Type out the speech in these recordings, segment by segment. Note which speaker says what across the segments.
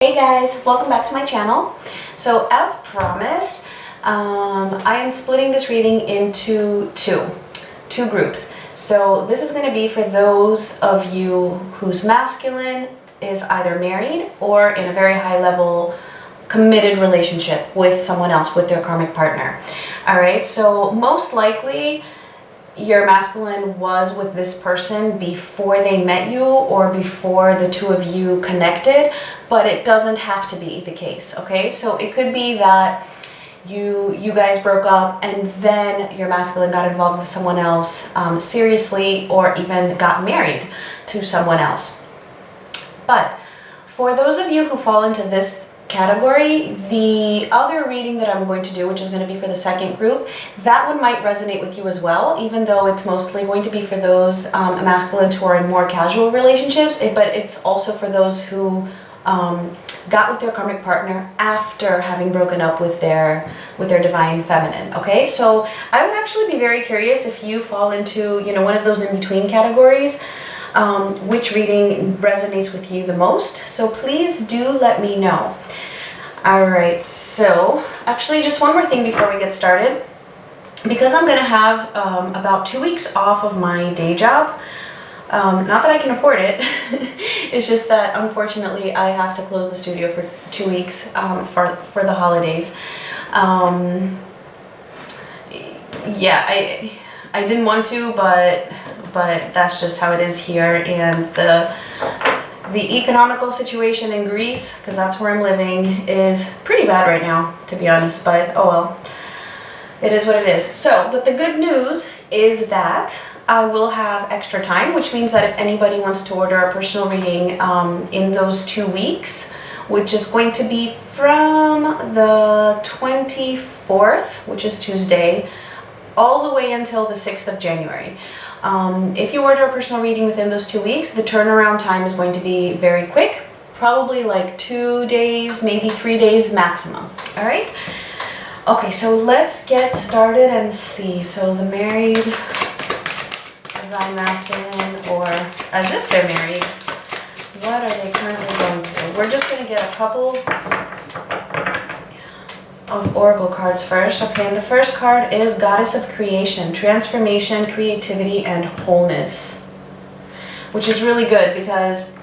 Speaker 1: Hey guys, welcome back to my channel. So as promised, I am splitting this reading into two groups. So this is going to be for those of you whose masculine is either married or in a very high level committed relationship with someone else, with their karmic partner. Alright, so most likely your masculine was with this person before they met you or before the two of you connected, but it doesn't have to be the case, okay? So it could be that you guys broke up and then your masculine got involved with someone else seriously, or even got married to someone else. But for those of you who fall into this category, the other reading that I'm going to do, which is going to be for the second group, that one might resonate with you as well, even though it's mostly going to be for those masculines who are in more casual relationships, but it's also for those who got with their karmic partner after having broken up with their divine feminine. Okay, so I would actually be very curious if you fall into, you know, one of those in-between categories, which reading resonates with you the most. So please do let me know. Alright, so actually just one more thing before we get started. Because I'm going to have about 2 weeks off of my day job, not that I can afford it, it's just that unfortunately I have to close the studio for 2 weeks for the holidays. Yeah, I didn't want to, but that's just how it is here, and the economical situation in Greece, because that's where I'm living, is pretty bad right now, to be honest, but oh well. It is what it is. So, but the good news is that I will have extra time, which means that if anybody wants to order a personal reading in those 2 weeks, which is going to be from the 24th, which is Tuesday, all the way until the 6th of January. If you order a personal reading within those 2 weeks, the turnaround time is going to be very quick, probably like 2 days, maybe 3 days maximum. All right. Okay, so let's get started and see. So the married, divine masculine, or as if they're married, what are they currently going through? We're just going to get a couple of oracle cards first. Okay, and the first card is Goddess of Creation, Transformation, Creativity, and Wholeness, which is really good because,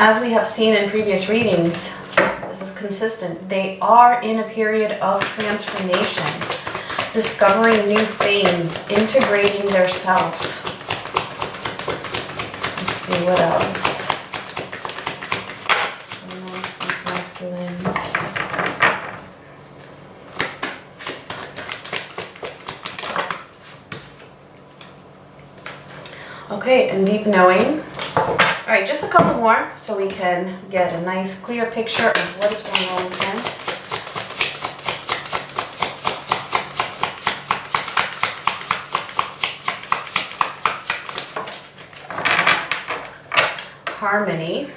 Speaker 1: as we have seen in previous readings, this is consistent. They are in a period of transformation, discovering new things, integrating their self. Let's see what else. These masculines. Okay, and deep knowing. All right, just a couple more so we can get a nice clear picture of what is going on with them. Harmony.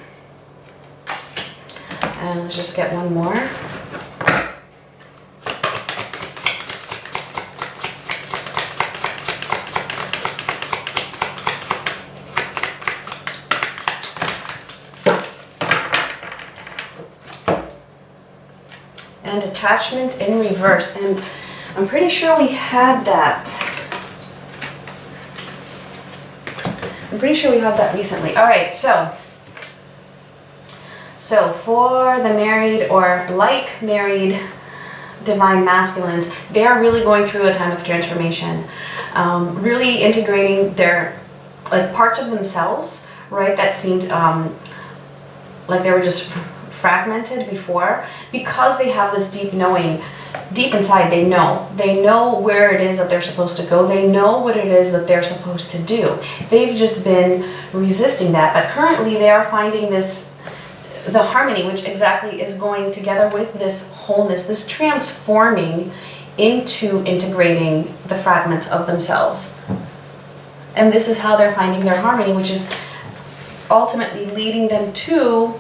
Speaker 1: And let's just get one more. And attachment in reverse, and I'm pretty sure we had that. I'm pretty sure we had that recently. All right, so for the married or like married divine masculines, they are really going through a time of transformation, really integrating their parts of themselves, right, that seemed like they were just fragmented before, because they have this deep knowing. Deep inside, they know where it is that they're supposed to go. They know what it is that they're supposed to do. They've just been resisting that, but currently they are finding the harmony, which exactly is going together with this wholeness, this transforming into integrating the fragments of themselves. And this is how they're finding their harmony, which is ultimately leading them to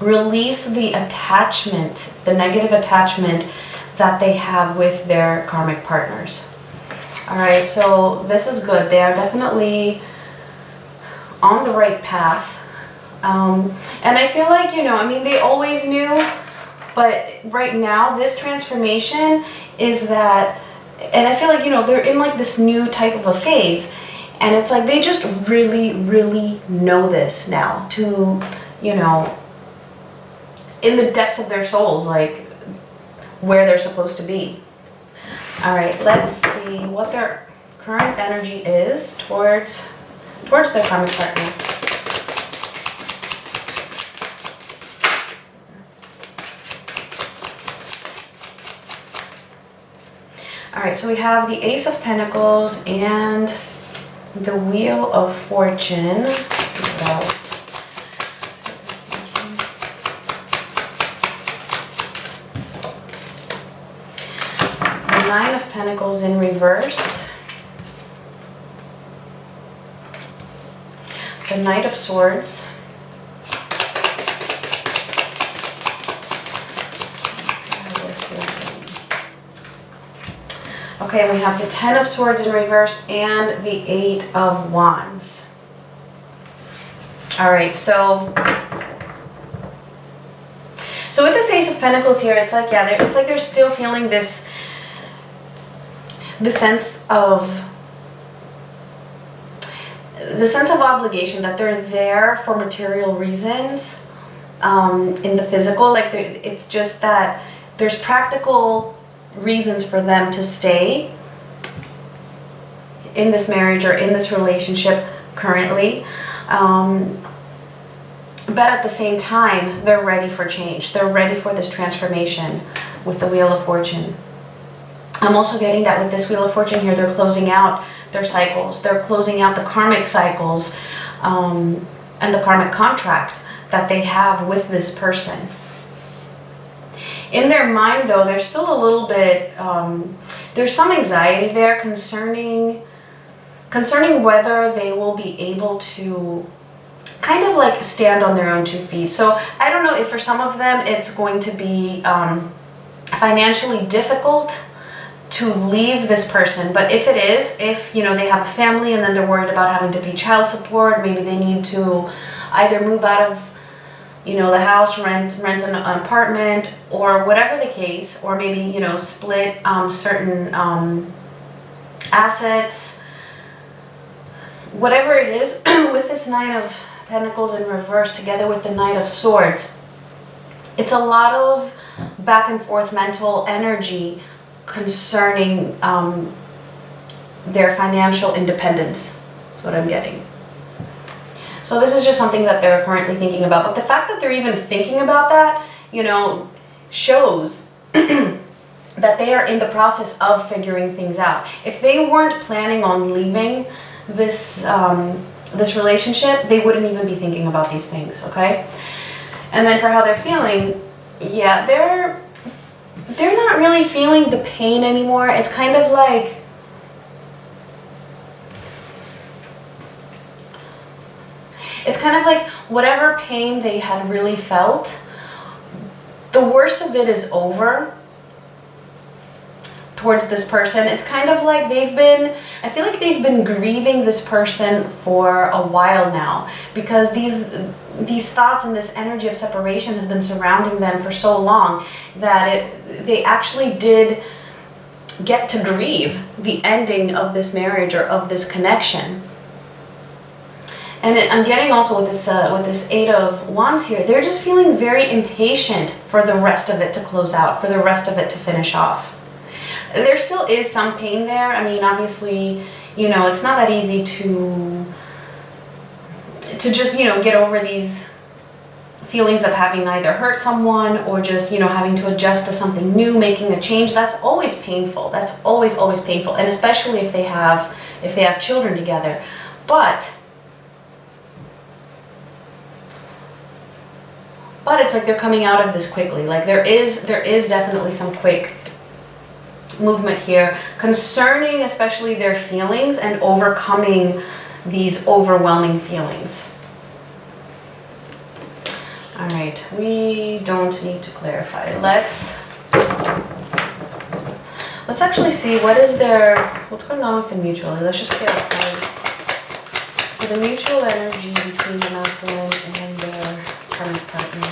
Speaker 1: release the attachment, the negative attachment that they have with their karmic partners. All right, so this is good. They are definitely on the right path And I feel like, you know, I mean, they always knew, but right now this transformation is that, and I feel like, you know, they're in like this new type of a phase, and it's like they just really, really know this now to, you know, in the depths of their souls, like where they're supposed to be. All right, let's see what their current energy is towards their karmic partner. All right, so we have the Ace of Pentacles and the Wheel of Fortune. Let's see what else. The Nine of Pentacles in reverse. The Knight of Swords. Okay, we have the Ten of Swords in reverse and the Eight of Wands. All right, so with this Ace of Pentacles here, it's like, yeah, it's like they're still feeling the sense of obligation, that they're there for material reasons in the physical. Like it's just that there's practical reasons for them to stay in this marriage or in this relationship currently, but at the same time they're ready for change. They're ready for this transformation with the Wheel of Fortune. I'm also getting that with this Wheel of Fortune here, they're closing out their cycles. They're closing out the karmic cycles and the karmic contract that they have with this person. In their mind, though, there's still a little bit, there's some anxiety there concerning whether they will be able to kind of like stand on their own 2 feet. So I don't know if for some of them it's going to be financially difficult to leave this person, but if it is, if, you know, they have a family and then they're worried about having to pay child support, maybe they need to either move out of, you know, the house, rent an apartment, or whatever the case, or maybe, you know, split certain assets, whatever it is. With this Nine of Pentacles in reverse together with the Knight of Swords, it's a lot of back and forth mental energy concerning their financial independence. That's what I'm getting. So this is just something that they're currently thinking about. But the fact that they're even thinking about that, you know, shows that they are in the process of figuring things out. If they weren't planning on leaving this this relationship, they wouldn't even be thinking about these things, okay? And then for how they're feeling, yeah, they're not really feeling the pain anymore. It's kind of like, whatever pain they had really felt, the worst of it is over towards this person. It's kind of like I feel like they've been grieving this person for a while now, because these thoughts and this energy of separation has been surrounding them for so long that they actually did get to grieve the ending of this marriage or of this connection. And I'm getting also with this Eight of Wands here, they're just feeling very impatient for the rest of it to close out, for the rest of it to finish off. There still is some pain there. I mean, obviously, you know, it's not that easy to just, you know, get over these feelings of having either hurt someone or just, you know, having to adjust to something new, making a change. That's always painful. That's always painful, and especially if they have children together. But it's like they're coming out of this quickly. Like there is definitely some quick movement here concerning especially their feelings and overcoming these overwhelming feelings. All right, we don't need to clarify. Let's actually see what's going on with the mutual. Let's just get a card for the mutual energy between the masculine and the karmic partner.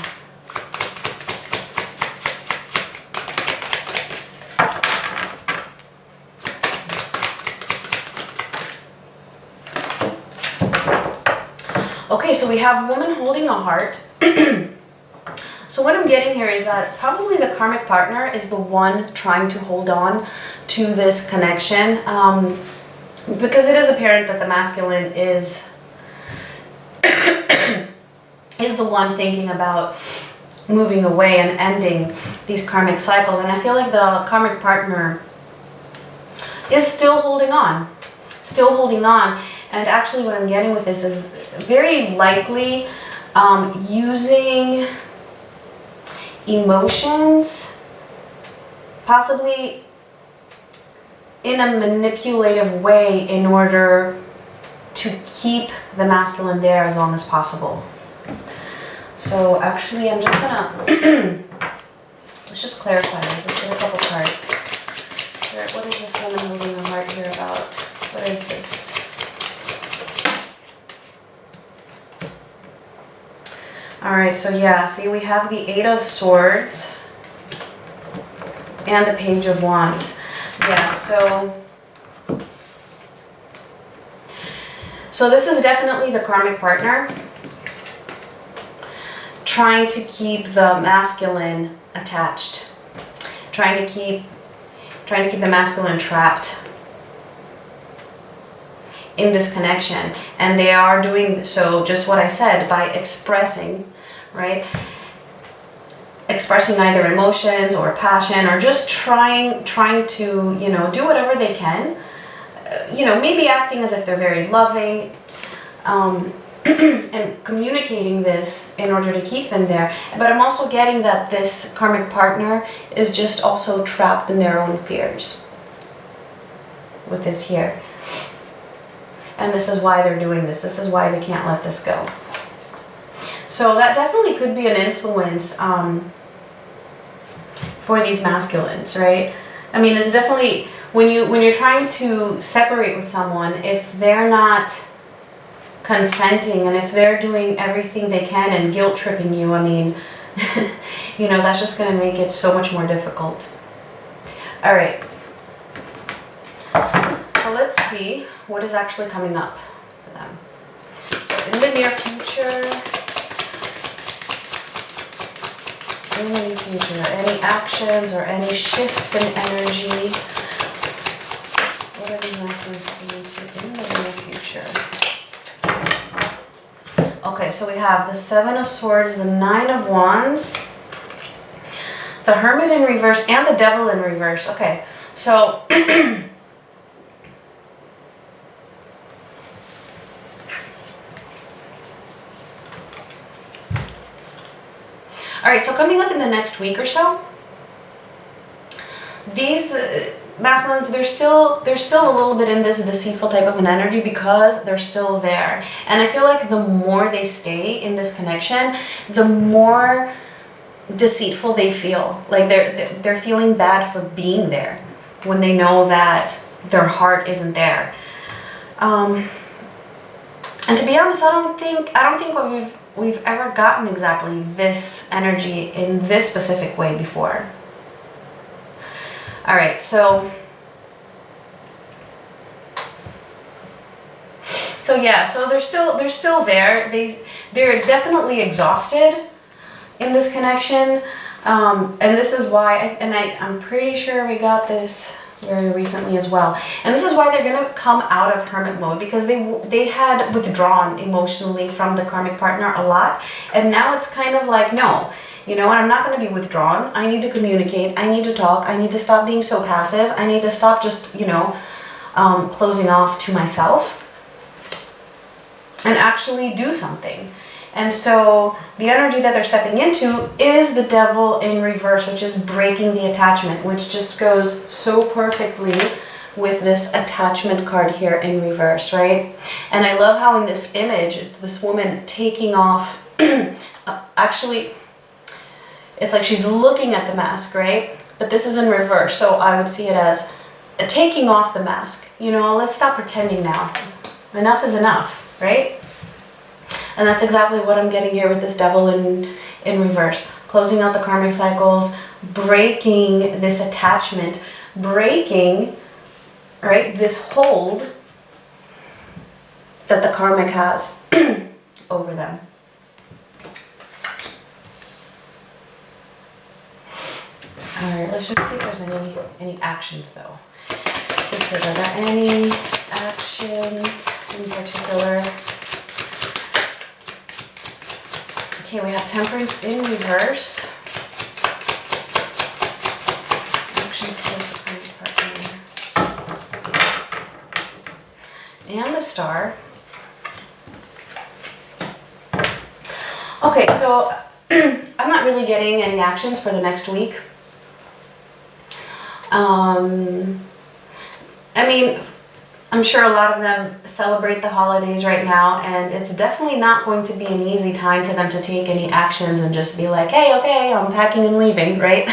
Speaker 1: Okay, so we have woman holding a heart. So what I'm getting here is that probably the karmic partner is the one trying to hold on to this connection, because it is apparent that the masculine is the one thinking about moving away and ending these karmic cycles. And I feel like the karmic partner is still holding on. And actually what I'm getting with this is very likely using emotions, possibly in a manipulative way, in order to keep the masculine there as long as possible. So actually I'm just gonna, let's just clarify this. Let's get a couple cards. What is this woman holding the heart here about? What is this? Alright, so yeah, see, we have the Eight of Swords and the Page of Wands. Yeah, so this is definitely the karmic partner trying to keep the masculine attached, trying to keep the masculine trapped in this connection. And they are doing so, just what I said, by expressing, right? Expressing either emotions or passion, or just trying to, you know, do whatever they can. You know, maybe acting as if they're very loving, and communicating this in order to keep them there. But I'm also getting that this karmic partner is just also trapped in their own fears with this here. And this is why they're doing this. This is why they can't let this go. So that definitely could be an influence for these masculines, right? I mean, it's definitely, when you're trying to separate with someone, if they're not consenting and if they're doing everything they can and guilt tripping you, I mean, you know, that's just going to make it so much more difficult. All right. So let's see what is actually coming up for them. So in the near future, any actions or any shifts in energy, what are these masculines coming into in the near future? Okay, so we have the Seven of Swords, the Nine of Wands, the Hermit in reverse, and the Devil in reverse. Okay, so alright, so coming up in the next week or so, these masculines, they're still a little bit in this deceitful type of an energy because they're still there. And I feel like the more they stay in this connection, the more deceitful they feel. Like they're feeling bad for being there when they know that their heart isn't there. And to be honest, I don't think we've ever gotten exactly this energy in this specific way before. All right, so yeah, so they're still there. They're definitely exhausted in this connection, and this is why. I'm pretty sure we got this very recently as well. And this is why they're gonna come out of hermit mode, because they had withdrawn emotionally from the karmic partner a lot, and now it's kind of like, no. You know what, I'm not going to be withdrawn. I need to communicate. I need to talk. I need to stop being so passive. I need to stop just, you know, closing off to myself and actually do something. And so the energy that they're stepping into is the Devil in reverse, which is breaking the attachment, which just goes so perfectly with this attachment card here in reverse, right? And I love how in this image, it's this woman taking off, actually, it's like she's looking at the mask, right? But this is in reverse, so I would see it as taking off the mask. You know, let's stop pretending now. Enough is enough, right? And that's exactly what I'm getting here with this Devil in reverse. Closing out the karmic cycles, breaking this attachment, breaking, right, this hold that the karmic has over them. Alright, let's just see if there's any actions though. Just are there any actions in particular? Okay, we have Temperance in reverse. Actions towards the karmic partner. And the Star. Okay, so I'm not really getting any actions for the next week. I mean, I'm sure a lot of them celebrate the holidays right now, and it's definitely not going to be an easy time for them to take any actions and just be like, hey, okay, I'm packing and leaving, right?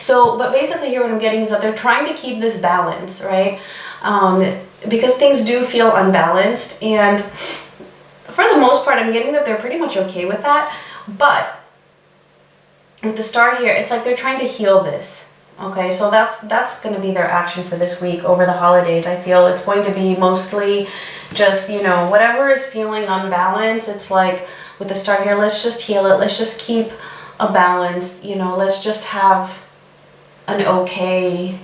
Speaker 1: So, but basically here what I'm getting is that they're trying to keep this balance, right? Because things do feel unbalanced, and for the most part, I'm getting that they're pretty much okay with that. But with the Star here, it's like they're trying to heal this. Okay, so that's going to be their action for this week over the holidays. I feel it's going to be mostly just, you know, whatever is feeling unbalanced. It's like with the Star here, let's just heal it. Let's just keep a balance, you know, let's just have an okay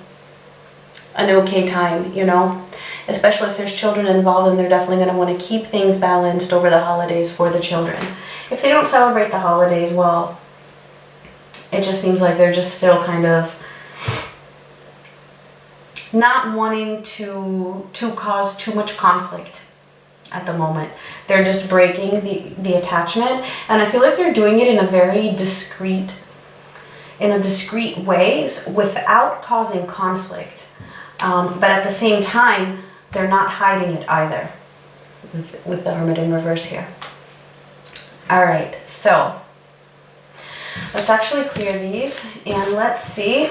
Speaker 1: time, you know, especially if there's children involved, and they're definitely going to want to keep things balanced over the holidays for the children. If they don't celebrate the holidays, well, it just seems like they're just still kind of not wanting to cause too much conflict at the moment. They're just breaking the attachment, and I feel like they're doing it in a very discreet ways without causing conflict. But at the same time, they're not hiding it either with the Hermit in reverse here. All right, so let's actually clear these and let's see.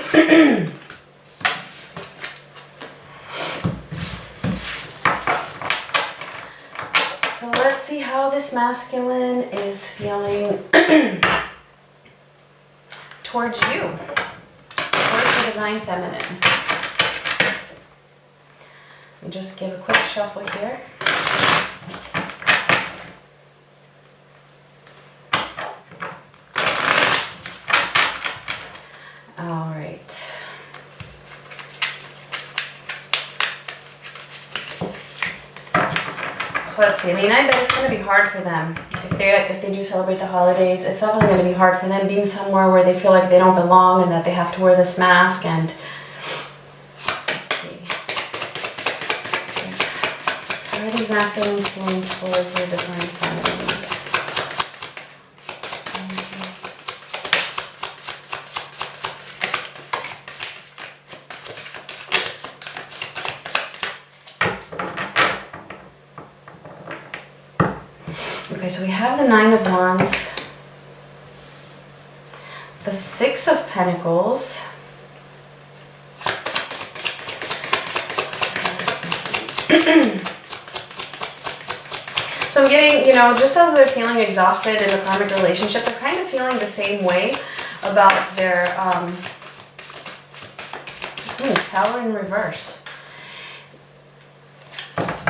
Speaker 1: So let's see how this masculine is feeling towards you, towards the Divine Feminine. Let me just give a quick shuffle here. All right. So let's see. I mean, I bet it's going to be hard for them if they do celebrate the holidays. It's definitely going to be hard for them being somewhere where they feel like they don't belong and that they have to wear this mask. And let's see. How are these masculines feeling towards their Divine Feminines? Okay, so we have the Nine of Wands, the Six of Pentacles, so I'm getting, you know, just as they're feeling exhausted in the karmic relationship, they're kind of feeling the same way about their Tower in reverse.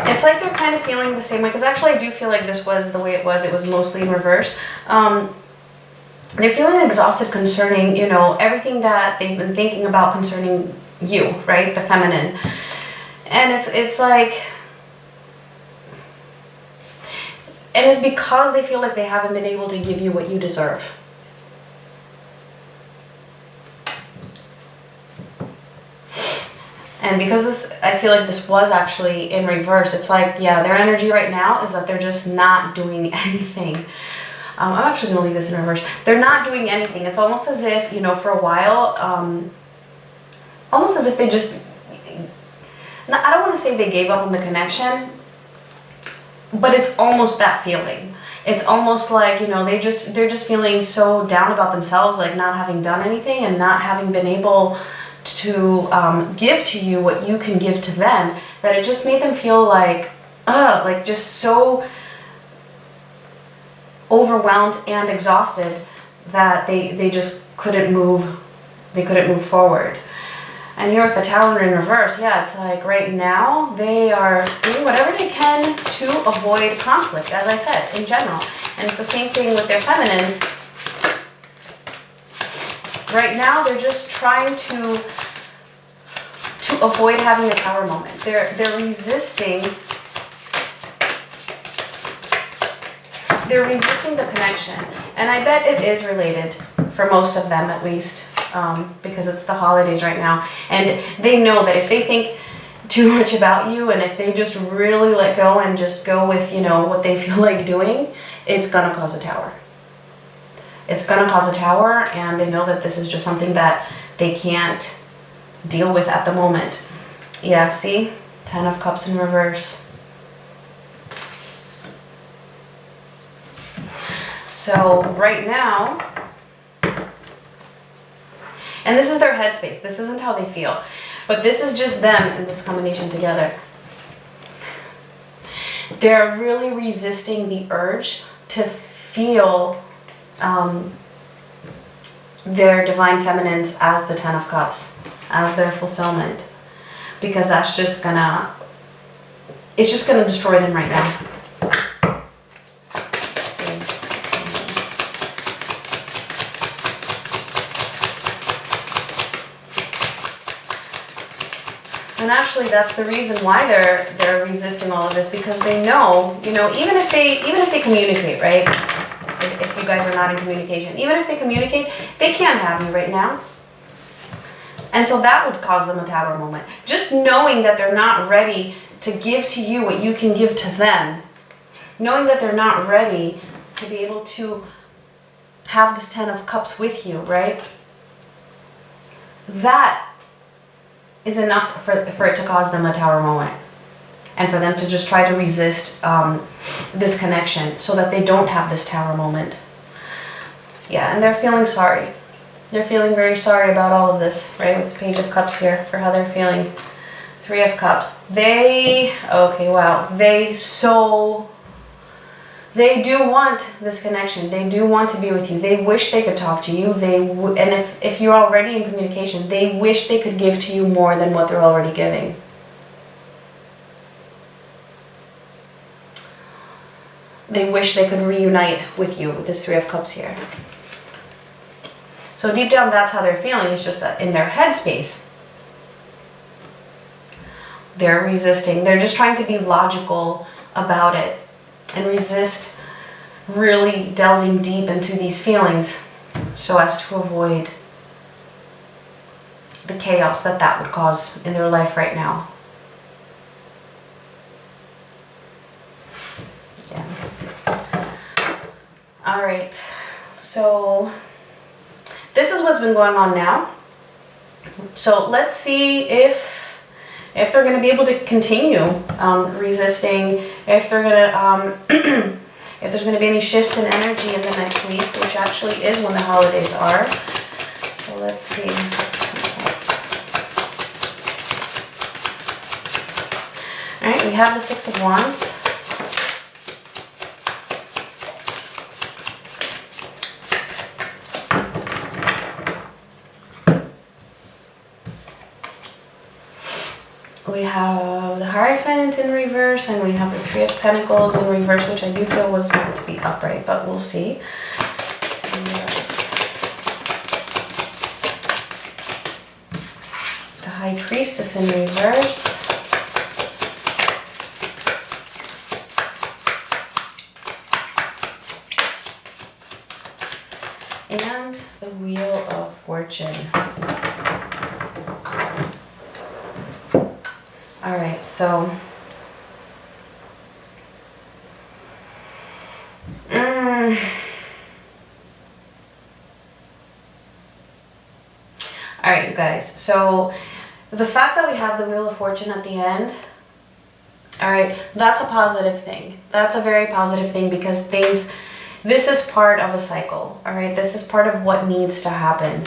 Speaker 1: It's like they're kind of feeling the same way, because actually I do feel like this was the way it was mostly in reverse. They're feeling exhausted concerning, you know, everything that they've been thinking about concerning you, right, the feminine. And it's like, and it's because they feel like they haven't been able to give you what you deserve. And because this, I feel like this was actually in reverse, it's like, yeah, their energy right now is that they're just not doing anything. I'm actually going to leave this in reverse. They're not doing anything. It's almost as if, you know, for a while, almost as if they just, I don't want to say they gave up on the connection, but it's almost that feeling. It's almost like, you know, they're just feeling so down about themselves, like not having done anything and not having been able to give to you what you can give to them, that it just made them feel like just so overwhelmed and exhausted that they just couldn't move. They couldn't move forward. And here with the Tower in reverse, yeah, it's like right now they are doing whatever they can to avoid conflict, as I said, in general. And it's the same thing with their feminines. Right now they're just trying to avoid having the Tower moment. They're resisting. They're resisting the connection. And I bet it is related, for most of them at least. Because it's the holidays right now, and they know that if they think too much about you, and if they just really let go and just go with, you know, what they feel like doing, it's gonna cause a Tower. It's gonna cause a Tower, and they know that this is just something that they can't deal with at the moment. Yeah, see? 10 of Cups in reverse. So right now, and this is their headspace. This isn't how they feel. But this is just them in this combination together. They're really resisting the urge to feel their divine feminines as the 10 of Cups, as their fulfillment. Because that's just gonna, it's just gonna destroy them right now. And actually, that's the reason why they're resisting all of this, because they know, you know, even if they communicate, right? If you guys are not in communication, even if they communicate, they can't have you right now. And so that would cause them a Tower moment. Just knowing that they're not ready to give to you what you can give to them, knowing that they're not ready to be able to have this 10 of Cups with you, right? That is enough for it to cause them a Tower moment, and for them to just try to resist this connection so that they don't have this Tower moment. Yeah, and they're feeling sorry. They're feeling very sorry about all of this, right? With the Page of Cups here, for how they're feeling. 3 of Cups. Okay, wow. They do want this connection. They do want to be with you. They wish they could talk to you. And if you're already in communication, they wish they could give to you more than what they're already giving. They wish they could reunite with you with this 3 of Cups here. So deep down, that's how they're feeling. It's just that in their headspace, they're resisting. They're just trying to be logical about it and resist really delving deep into these feelings so as to avoid the chaos that would cause in their life right now. Yeah. All right. So this is what's been going on now. So let's see if they're going to be able to continue resisting, if they're going to, if there's going to be any shifts in energy in the next week, which actually is when the holidays are. So let's see. All right, we have the 6 of Wands. We have the Hierophant in reverse, and we have the 3 of Pentacles in reverse, which I do feel was meant to be upright, but we'll see. The High Priestess in reverse. And the Wheel of Fortune. All right, so all right, you guys. So the fact that we have the Wheel of Fortune at the end, all right, that's a positive thing. That's a very positive thing, because this is part of a cycle, all right? This is part of what needs to happen,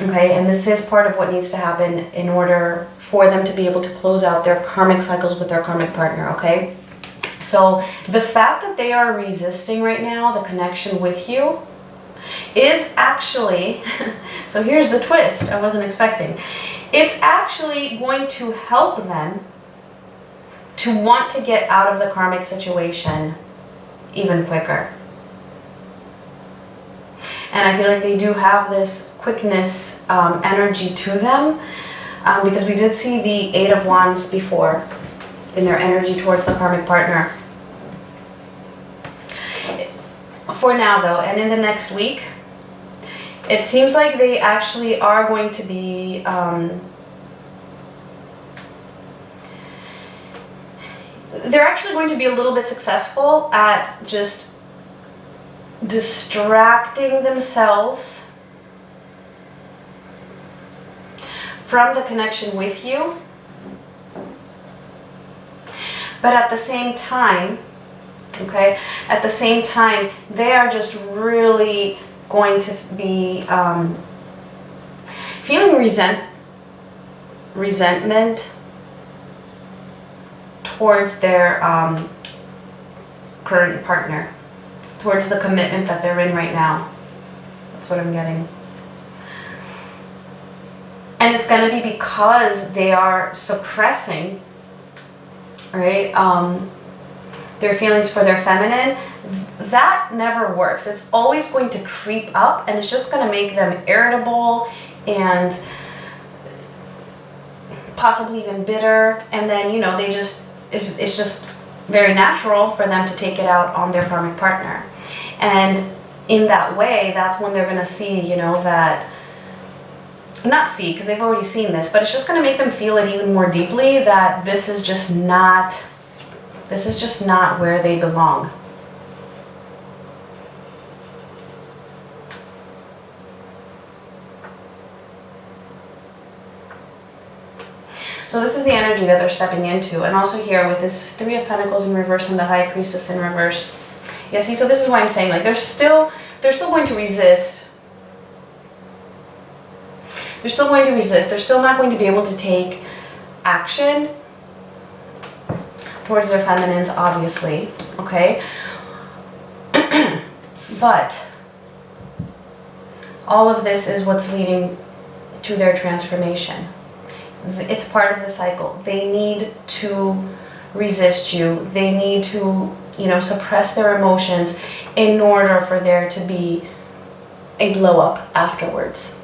Speaker 1: okay? And this is part of what needs to happen in order for them to be able to close out their karmic cycles with their karmic partner, okay? So the fact that they are resisting right now the connection with you is actually, so here's the twist I wasn't expecting. It's actually going to help them to want to get out of the karmic situation even quicker. And I feel like they do have this quickness energy to them, because we did see the Eight of Wands before in their energy towards the karmic partner. For now though, and in the next week, it seems like they actually are going to be they're actually going to be a little bit successful at just distracting themselves from the connection with you. But at the same time, okay, at the same time, they are just really going to be feeling resentment towards their current partner, towards the commitment that they're in right now. That's what I'm getting. And it's going to be because they are suppressing, right, their feelings for their feminine. That never works. It's always going to creep up, and it's just going to make them irritable and possibly even bitter. And then, you know, they just, it's just very natural for them to take it out on their karmic partner. And in that way, that's when they're going to see, you know, that, not see, because they've already seen this, but it's just going to make them feel it even more deeply, that this is just not where they belong. So this is the energy that they're stepping into. And also here with this Three of Pentacles in reverse and the High Priestess in reverse. Yeah, see, so this is why I'm saying, like, they're still going to resist. They're still going to resist. They're still not going to be able to take action towards their feminines, obviously, okay? But all of this is what's leading to their transformation. It's part of the cycle. They need to resist you. They need to, you know, suppress their emotions in order for there to be a blow up afterwards.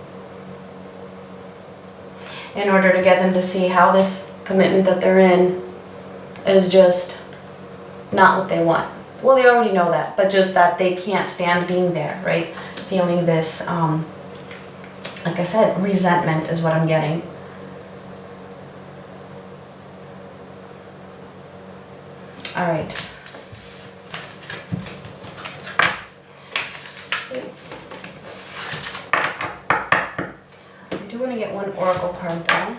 Speaker 1: In order to get them to see how this commitment that they're in is just not what they want. Well, they already know that, but just that they can't stand being there, right? Feeling this, like I said, resentment is what I'm getting. All right. I do want to get one oracle card though.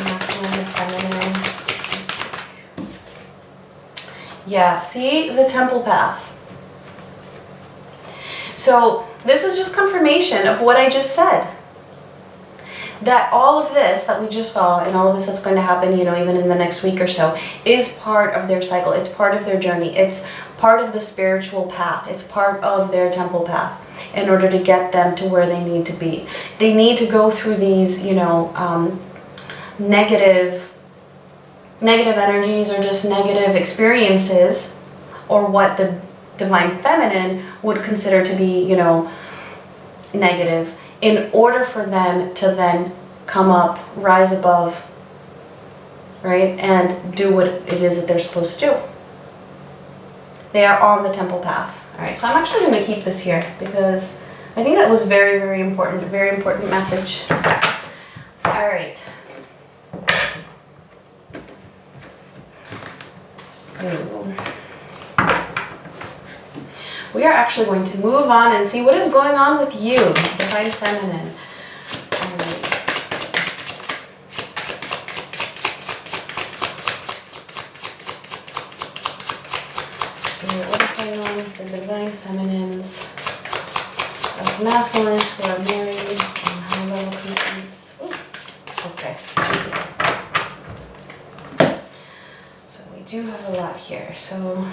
Speaker 1: Masculine and feminine. Yeah, see the temple path. So this is just confirmation of what I just said. That all of this that we just saw and all of this that's going to happen, you know, even in the next week or so, is part of their cycle. It's part of their journey. It's part of the spiritual path. It's part of their temple path in order to get them to where they need to be. They need to go through these, you know, negative energies or just negative experiences, or what the divine feminine would consider to be, you know, negative, in order for them to then come up, rise above, right, and do what it is that they're supposed to do. They are on the temple path. All right, so I'm actually going to keep this here because I think that was very, very important, a very important message. All right. So we are actually going to move on and see what is going on with you, Divine Feminine. All right. So what is going on with the Divine Feminines of masculines who are married and high-level commitments? Ooh, okay. So we do have a lot here. So,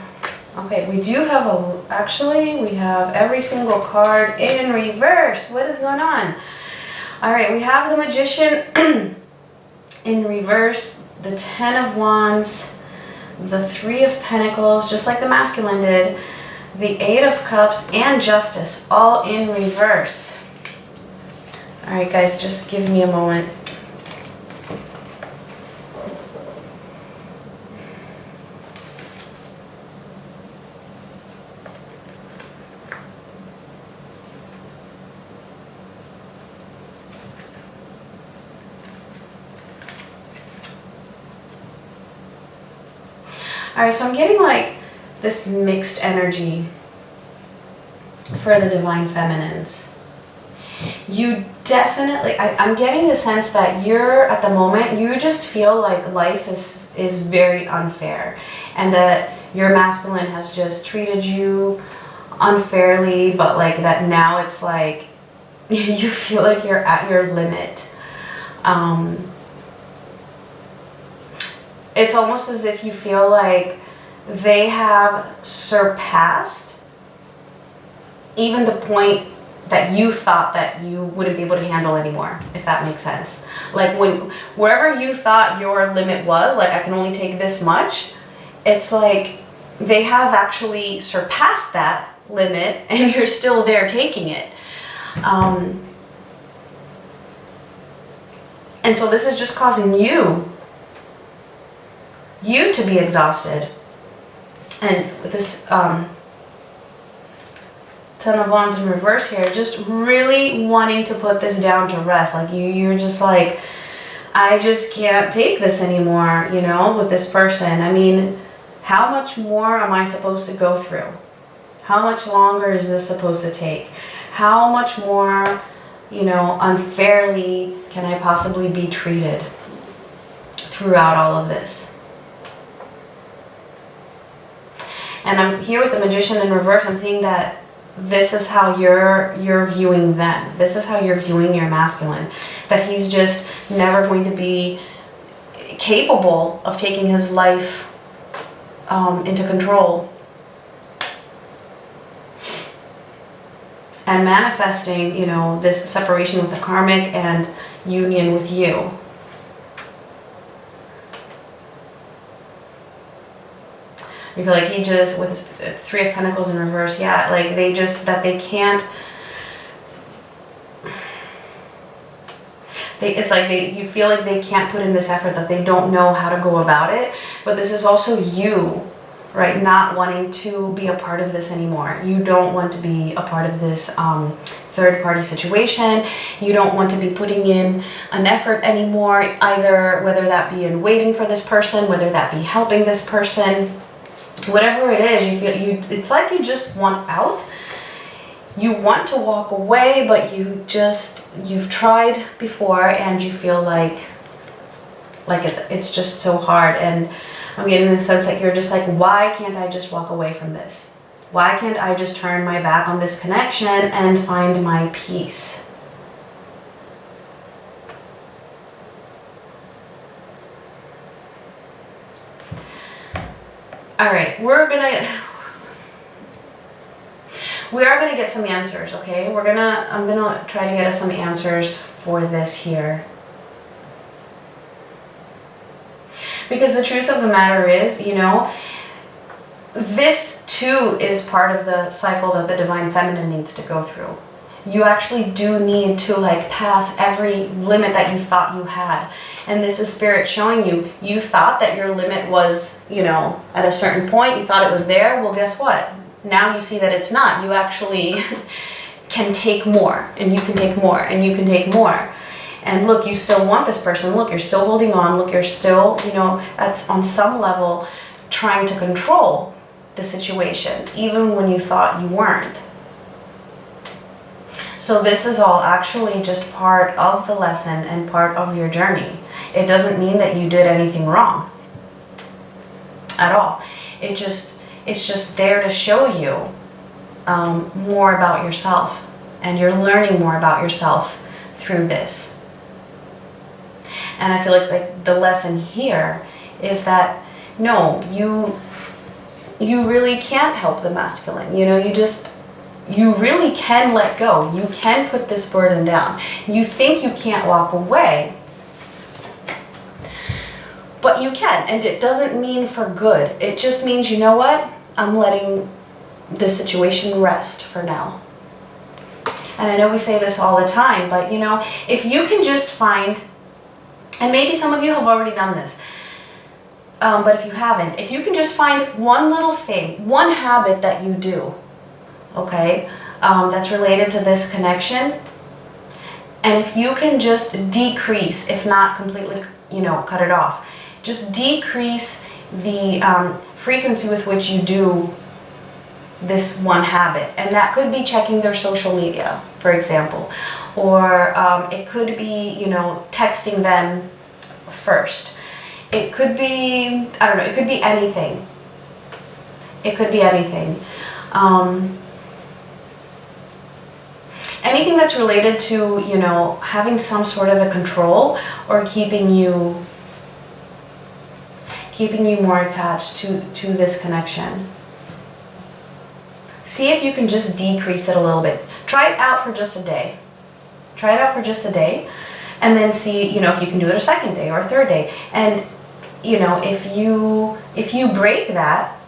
Speaker 1: okay, we do have actually, we have every single card in reverse. What is going on? All right, we have the Magician in reverse, the Ten of Wands, the Three of Pentacles, just like the masculine did, the Eight of Cups, and Justice, all in reverse. All right, guys, just give me a moment. All right, so I'm getting like this mixed energy for the Divine Feminines. You definitely, I'm getting the sense that you're, at the moment, you just feel like life is very unfair, and that your masculine has just treated you unfairly, but like that now it's like you feel like you're at your limit. It's almost as if you feel like they have surpassed even the point that you thought that you wouldn't be able to handle anymore, if that makes sense. Like wherever you thought your limit was, like I can only take this much, it's like they have actually surpassed that limit and you're still there taking it. And so this is just causing you to be exhausted. And with this Ten of Wands in reverse here, just really wanting to put this down to rest. Like you're just like, I just can't take this anymore, you know, with this person. I mean, how much more am I supposed to go through? How much longer is this supposed to take? How much more, you know, unfairly can I possibly be treated throughout all of this? And I'm here with the Magician in reverse. I'm seeing that this is how you're viewing them. This is how you're viewing your masculine. That he's just never going to be capable of taking his life into control and manifesting, you know, this separation with the karmic and union with you. I feel like he just, with his Three of Pentacles in reverse, yeah, like they just, that they can't, it's like you feel like they can't put in this effort, that they don't know how to go about it. But this is also you, right, not wanting to be a part of this anymore. You don't want to be a part of this third-party situation. You don't want to be putting in an effort anymore, either whether that be in waiting for this person, whether that be helping this person. Whatever it is, you feel it's like you just want out. You want to walk away, but you've tried before and you feel like it's just so hard. And I'm getting the sense that you're just like, why can't I just walk away from this? Why can't I just turn my back on this connection and find my peace? All right, we are gonna get some answers, okay? I'm gonna try to get us some answers for this here. Because the truth of the matter is, you know, this too is part of the cycle that the Divine Feminine needs to go through. You actually do need to like pass every limit that you thought you had. And this is Spirit showing you thought that your limit was, you know, at a certain point, you thought it was there. Well, guess what? Now you see that it's not. You actually can take more, and you can take more, and you can take more. And look, you still want this person. Look, you're still holding on. Look, you're still, you know, that's on some level trying to control the situation, even when you thought you weren't. So this is all actually just part of the lesson and part of your journey. It doesn't mean that you did anything wrong at all. It's just there to show you more about yourself, and you're learning more about yourself through this. And I feel like the lesson here is that no, you really can't help the masculine. You know, you really can let go. You can put this burden down. You think you can't walk away, but you can, and it doesn't mean for good. It just means, you know what? I'm letting this situation rest for now. And I know we say this all the time, but you know, if you can just find, and maybe some of you have already done this, but if you haven't, if you can just find one little thing, one habit that you do, okay, that's related to this connection, and if you can just decrease, if not completely, you know, cut it off, just decrease the frequency with which you do this one habit. And that could be checking their social media, for example, or it could be, you know, texting them first. It could be, I don't know, it could be anything. It could be anything. Anything that's related to, you know, having some sort of a control or keeping you more attached to this connection. See if you can just decrease it a little bit. Try it out for just a day. Try it out for just a day, and then see, you know, if you can do it a second day or a third day. And you know, if you break that,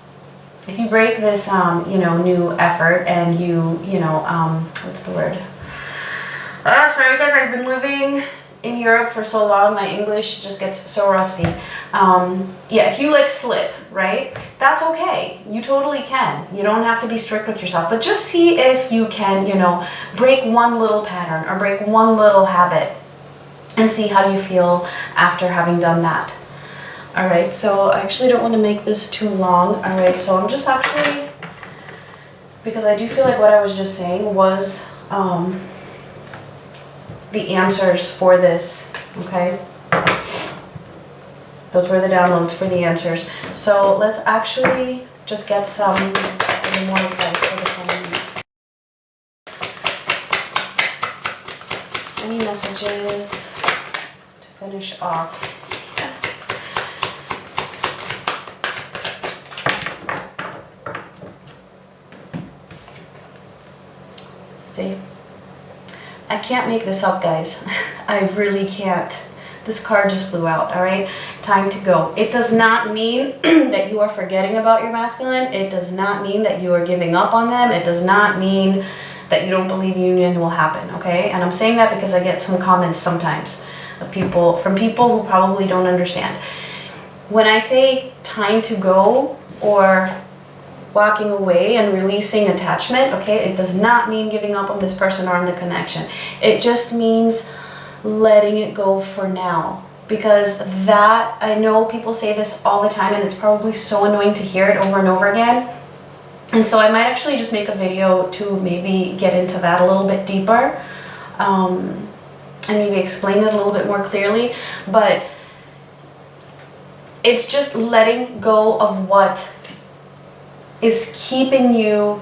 Speaker 1: if you break this, you know, new effort, and you know, what's the word? Sorry guys, I've been living in Europe for so long, my English just gets so rusty. Yeah, if you like slip, right? That's okay. You totally can. You don't have to be strict with yourself, but just see if you can, you know, break one little pattern or break one little habit and see how you feel after having done that. All right, so I actually don't want to make this too long. All right, so I'm just actually, because I do feel like what I was just saying was the answers for this, okay? Those were the downloads for the answers. So let's actually just get some more advice for the families. Any messages to finish off? See? I can't make this up, guys. I really can't. This card just flew out, all right? Time to go. It does not mean that you are forgetting about your masculine. It does not mean that you are giving up on them. It does not mean that you don't believe union will happen, okay? And I'm saying that because I get some comments sometimes of people, from people who probably don't understand. When I say time to go or walking away and releasing attachment, okay, it does not mean giving up on this person or on the connection. It just means letting it go for now. Because that, I know people say this all the time, and it's probably so annoying to hear it over and over again. And so I might actually just make a video to maybe get into that a little bit deeper, and maybe explain it a little bit more clearly. But it's just letting go of what is keeping you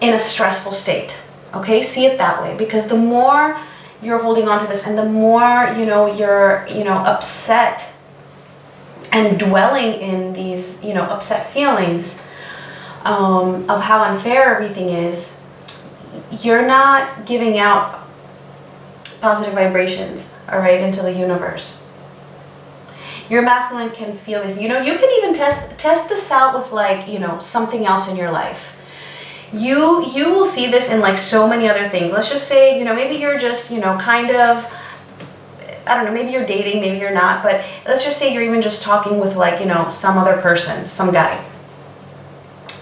Speaker 1: in a stressful state, okay? See it that way, because the more you're holding on to this and the more, you know, you're, you know, upset and dwelling in these, you know, upset feelings of how unfair everything is, you're not giving out positive vibrations, all right, into the universe. Your masculine can feel this. You know, you can even test this out with, like, you know, something else in your life. You will see this in like so many other things. Let's just say, you know, maybe you're just, you know, kind of, I don't know, maybe you're dating, maybe you're not, but let's just say you're even just talking with, like, you know, some other person, some guy.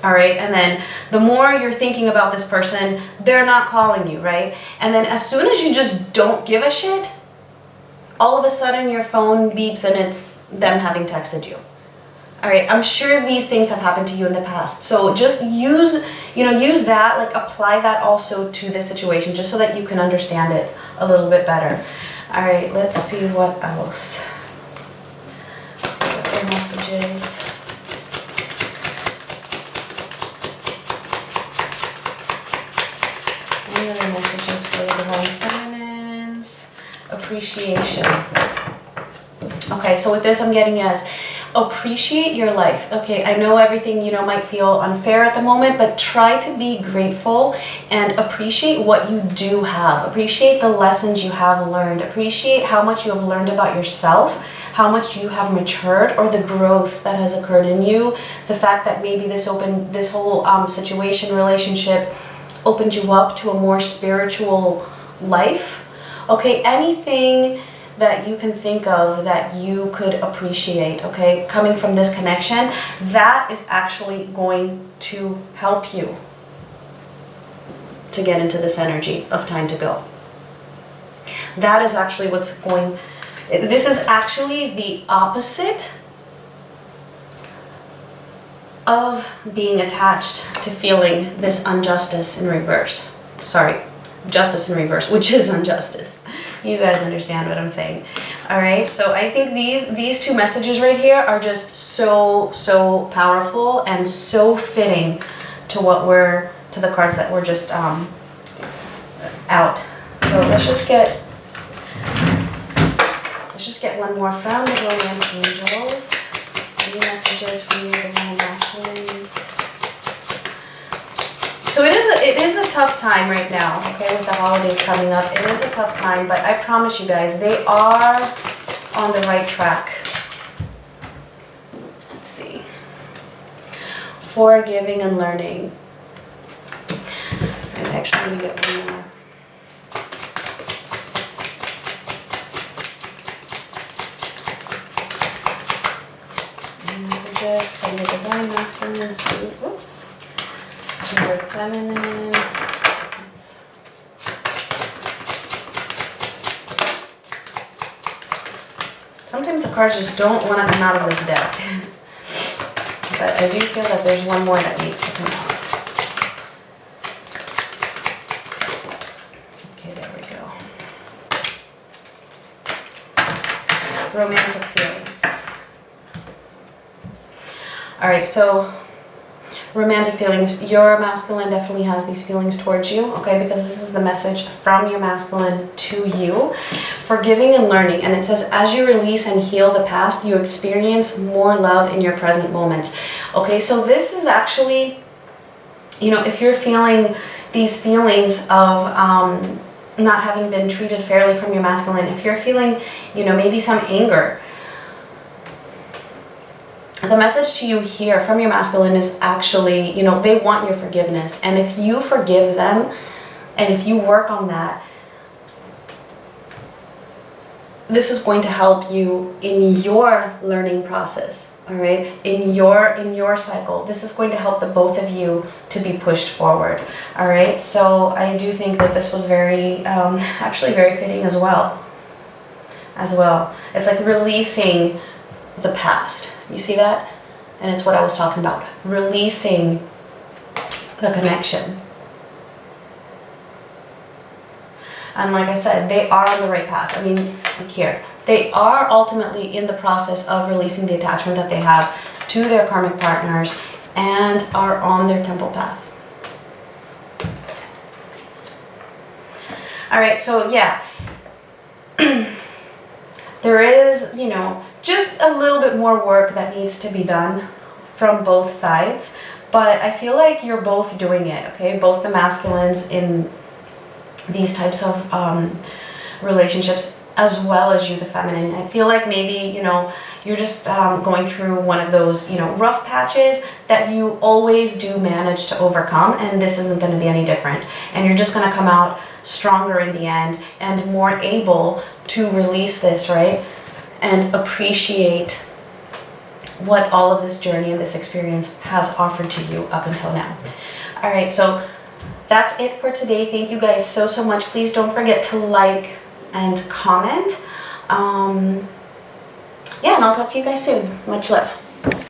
Speaker 1: All right, and then the more you're thinking about this person, they're not calling you, right? And then as soon as you just don't give a shit, all of a sudden your phone beeps and it's them having texted you. All right, I'm sure these things have happened to you in the past. So just use, you know, use that, like apply that also to this situation, just so that you can understand it a little bit better. All right, let's see what else. Let's see what their messages. Any other messages for the Divine Feminines? Appreciation. Okay, so with this I'm getting yes. Appreciate your life. Okay, I know everything, you know, might feel unfair at the moment, but try to be grateful and appreciate what you do have. Appreciate the lessons you have learned. Appreciate how much you have learned about yourself, how much you have matured, or the growth that has occurred in you. The fact that maybe this whole situation, relationship opened you up to a more spiritual life. Okay, anything that you can think of that you could appreciate, okay, coming from this connection, that is actually going to help you to get into this energy of time to go. That is actually what's going, this is actually the opposite of being attached to feeling this injustice in reverse. Sorry, justice in reverse, which is injustice. You guys understand what I'm saying. All right, so I think these two messages right here are just so powerful and so fitting to to the cards that were just out. So let's just get one more from the Romance Angels. Any messages from you, Divine Masculines? So it is a tough time right now, okay, with the holidays coming up. It is a tough time, but I promise you guys, they are on the right track. Let's see. Forgiving and learning. I'm actually going to get one more. Messages from the Divine Masculines. Oops. Your feminines. Sometimes the cards just don't want to come out of this deck. But I do feel that there's one more that needs to come out. Okay, there we go. Romantic feelings. Alright, so romantic feelings. Your masculine definitely has these feelings towards you, okay, because this is the message from your masculine to you. Forgiving and learning. And it says, as you release and heal the past, you experience more love in your present moments. Okay, so this is actually, you know, if you're feeling these feelings of not having been treated fairly from your masculine, if you're feeling, you know, maybe some anger, the message to you here from your masculine is actually, you know, they want your forgiveness. And if you forgive them, and if you work on that, this is going to help you in your learning process, all right? In your cycle. This is going to help the both of you to be pushed forward, all right? So I do think that this was very, actually very fitting as well. It's like releasing the past. You see that? And it's what I was talking about. Releasing the connection. And like I said, they are on the right path. I mean, look here. They are ultimately in the process of releasing the attachment that they have to their karmic partners and are on their temple path. All right, so yeah. There is, you know, just a little bit more work that needs to be done from both sides, but I feel like you're both doing it, okay? Both the masculines in these types of relationships, as well as you, the feminine. I feel like maybe, you know, you're just going through one of those, you know, rough patches that you always do manage to overcome, and this isn't going to be any different. And you're just going to come out stronger in the end and more able to release this, right? And appreciate what all of this journey and this experience has offered to you up until now. All right, so that's it for today. Thank you guys so much. Please don't forget to like and comment. Yeah, and I'll talk to you guys soon. Much love.